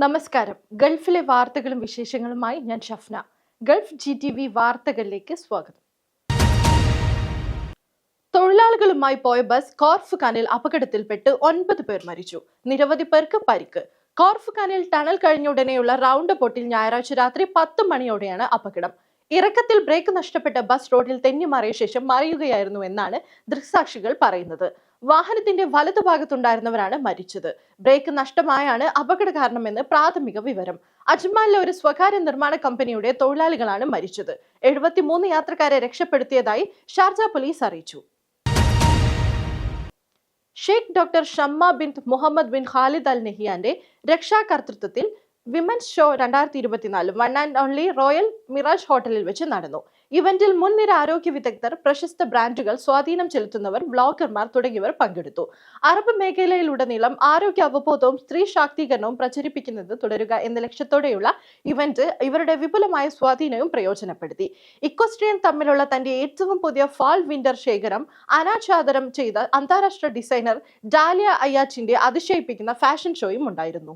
നമസ്കാരം. ഗൾഫിലെ വാർത്തകളും വിശേഷങ്ങളുമായി ഞാൻ ഷഫ്ന. ഗൾഫ് GTV വാർത്തകളിലേക്ക് സ്വാഗതം. തൊഴിലാളികളുമായി പോയ ബസ് കോർഫുഖാനിൽ അപകടത്തിൽപ്പെട്ട് 9 പേർ മരിച്ചു. നിരവധി പേർക്ക് പരിക്ക്. കോർഫുഖാനിൽ ടണൽ കഴിഞ്ഞുടനെയുള്ള റൗണ്ട് പൊട്ടിൽ ഞായറാഴ്ച രാത്രി 10 മണിയോടെയാണ് അപകടം. ഇറക്കത്തിൽ ബ്രേക്ക് നഷ്ടപ്പെട്ട ബസ് റോഡിൽ തെന്നിമാറിയ ശേഷം മറിയുകയായിരുന്നു എന്നാണ് ദൃക്സാക്ഷികൾ പറയുന്നത്. വാഹനത്തിന്റെ വലതുഭാഗത്തുണ്ടായിരുന്നവരാണ് മരിച്ചത്. ബ്രേക്ക് നഷ്ടമായാണ് അപകട കാരണമെന്ന് പ്രാഥമിക വിവരം. അജ്മാനിലെ ഒരു സ്വകാര്യ നിർമ്മാണ കമ്പനിയുടെ തൊഴിലാളികളാണ് മരിച്ചത്. 73 യാത്രക്കാരെ രക്ഷപ്പെടുത്തിയതായി ഷാർജ പോലീസ് അറിയിച്ചു. Sheikh doctor Shamma bint Mohammed bin Khalid Al നെഹിയാന്റെ രക്ഷാകർതൃത്വത്തിൽ women's show 2024 one and only royal Mirage ഹോട്ടലിൽ വെച്ച് നടന്നു. ഇവന്റിൽ മുൻനിര ആരോഗ്യ വിദഗ്ധർ, പ്രശസ്ത ബ്രാൻഡുകൾ, സ്വാധീനം ചെലുത്തുന്നവർ, ബ്ലോഗർമാർ തുടങ്ങിയവർ പങ്കെടുത്തു. അറബ് മേഖലയിലുടനീളം ആരോഗ്യ അവബോധവും സ്ത്രീ ശാക്തീകരണവും പ്രചരിപ്പിക്കുന്നത് തുടരുക എന്ന ലക്ഷ്യത്തോടെയുള്ള ഇവന്റ് ഇവരുടെ വിപുലമായ സ്വാധീനവും പ്രയോജനപ്പെടുത്തി. ഇക്വസ്ട്രിയൻ തമ്മിലുള്ള തന്റെ ഏറ്റവും പുതിയ ഫാൾ വിന്റർ ശേഖരം അനാച്ഛാദനം ചെയ്ത അന്താരാഷ്ട്ര ഡിസൈനർ ഡാലിയ അയ്യാച്ചിന്റെ അതിശയിപ്പിക്കുന്ന ഫാഷൻ ഷോയും ഉണ്ടായിരുന്നു.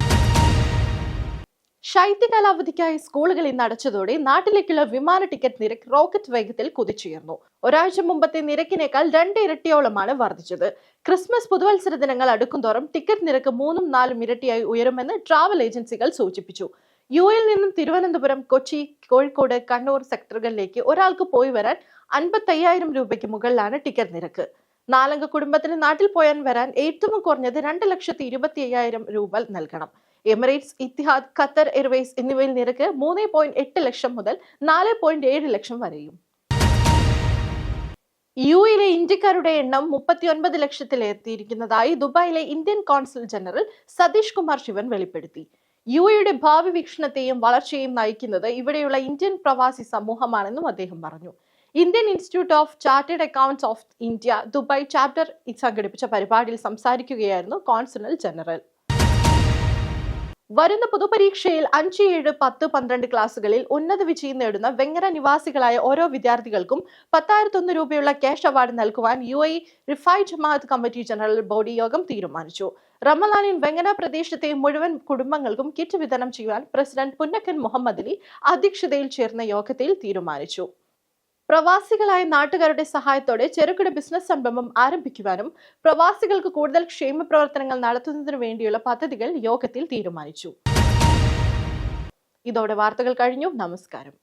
ശൈത്യകാലാവധിക്കായി സ്കൂളുകൾ ഇന്ന് അടച്ചതോടെ നാട്ടിലേക്കുള്ള വിമാന ടിക്കറ്റ് നിരക്ക് റോക്കറ്റ് വേഗത്തിൽ കുതിച്ചുയർന്നു. ഒരാഴ്ച മുമ്പത്തെ നിരക്കിനേക്കാൾ 2 ഇരട്ടിയോളമാണ് വർദ്ധിച്ചത്. ക്രിസ്മസ്, പുതുവത്സര ദിനങ്ങൾ അടുക്കുംതോറും ടിക്കറ്റ് നിരക്ക് 3-4 ഇരട്ടിയായി ഉയരുമെന്ന് ട്രാവൽ ഏജൻസികൾ സൂചിപ്പിച്ചു. യുഎയിൽ നിന്നും തിരുവനന്തപുരം, കൊച്ചി, കോഴിക്കോട്, കണ്ണൂർ സെക്ടറുകളിലേക്ക് ഒരാൾക്ക് പോയി വരാൻ 55,000 രൂപയ്ക്ക് മുകളിലാണ് ടിക്കറ്റ് നിരക്ക്. 4 കുടുംബത്തിന് നാട്ടിൽ പോയാൻ വരാൻ ഏറ്റവും കുറഞ്ഞത് 2,25,000 രൂപ നൽകണം. എമിറേറ്റ്സ്, ഇത്തിഹാദ്, ഖത്തർ എയർവേസ് എന്നിവയിൽ നിരക്ക് 3.8 ലക്ഷം മുതൽ 4.7 ലക്ഷം വരെയും. യുഎയിലെ ഇന്ത്യക്കാരുടെ എണ്ണം 39 ലക്ഷത്തിലെത്തിയിരിക്കുന്നതായി ദുബായിലെ Indian consul general Satish Kumar Sivan വെളിപ്പെടുത്തി. യുഎയുടെ ഭാവി വീക്ഷണത്തെയും വളർച്ചയെയും നയിക്കുന്നത് ഇവിടെയുള്ള ഇന്ത്യൻ പ്രവാസി സമൂഹമാണെന്നും അദ്ദേഹം പറഞ്ഞു. Indian institute of chartered accounts of India Dubai chapter സംഘടിപ്പിച്ച പരിപാടിയിൽ സംസാരിക്കുകയായിരുന്നു കോൺസുൽ ജനറൽ. വരുന്ന പൊതുപരീക്ഷയിൽ 5, 7, 10, 12 ക്ലാസുകളിൽ ഉന്നത വിജയം നേടുന്ന വെങ്ങര നിവാസികളായ ഓരോ വിദ്യാർത്ഥികൾക്കും 10,001 രൂപയുള്ള ക്യാഷ് അവാർഡ് നൽകുവാൻ UAE റിഫൈഡ് ജമാഅത്ത് കമ്മിറ്റി ജനറൽ ബോഡി യോഗം തീരുമാനിച്ചു. റമലാനിൽ വെങ്ങര പ്രദേശത്തെ മുഴുവൻ കുടുംബങ്ങൾക്കും കിറ്റ് വിതരണം ചെയ്യാൻ പ്രസിഡന്റ് പുന്നക്കൻ മുഹമ്മദ് അലി അധ്യക്ഷതയിൽ ചേർന്ന യോഗത്തിൽ തീരുമാനിച്ചു. പ്രവാസികളായ നാട്ടുകാരുടെ സഹായത്തോടെ ചെറുകിട ബിസിനസ് സംരംഭം ആരംഭിക്കുവാനും പ്രവാസികൾക്ക് കൂടുതൽ ക്ഷേമ പ്രവർത്തനങ്ങൾ നടത്തുന്നതിനു വേണ്ടിയുള്ള പദ്ധതികൾ യോഗത്തിൽ തീരുമാനിച്ചു. ഇതോടെ വാർത്തകൾ കഴിഞ്ഞു. നമസ്കാരം.